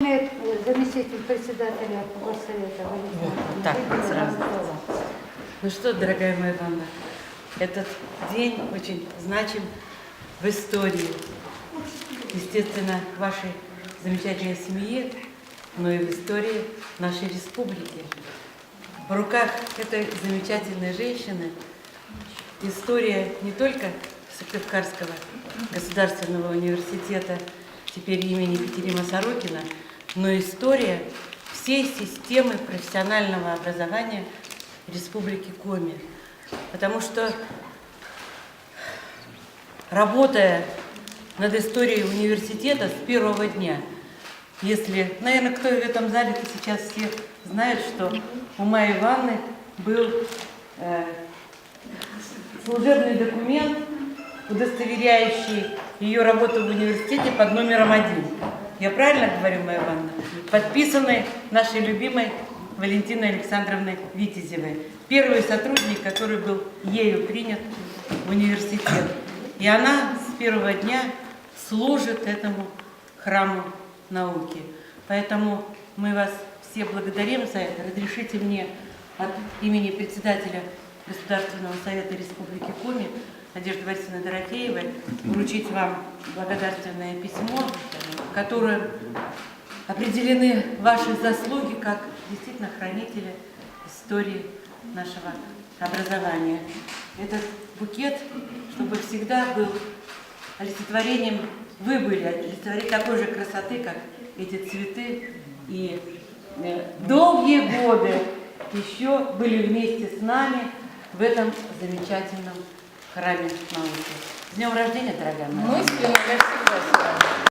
Заместитель председателя Госсовета Валентина. Вот, так, сразу. Ну что, дорогая моя Ванна, этот день очень значим в истории. Естественно, в вашей замечательной семье, но и в истории нашей республики. В руках этой замечательной женщины история не только Сыктывкарского государственного университета, теперь имени Екатерины Сорокина, но и история всей системы профессионального образования Республики Коми. Потому что, работая над историей университета с первого дня, если, наверное, кто в этом зале-то сейчас все знает, что у Майи Ивановны был служебный документ, удостоверяющий ее работу в университете под номером 1. Я правильно говорю, Майя Ивановна? Подписанный нашей любимой Валентиной Александровной Витязевой. Первый сотрудник, который был ею принят в университет. И она с первого дня служит этому храму науки. Поэтому мы вас все благодарим за это. Разрешите мне от имени председателя Государственного совета Республики Коми Надежды Борисовны Дорофеевой вручить вам благодарственное письмо, в котором определены ваши заслуги как действительно хранителя истории нашего образования. Этот букет, чтобы всегда был олицетворением, вы были олицетворением такой же красоты, как эти цветы, и долгие годы еще были вместе с нами в этом замечательном храме науки. С днем рождения, дорогая моя! Мы с вами всегда с вами.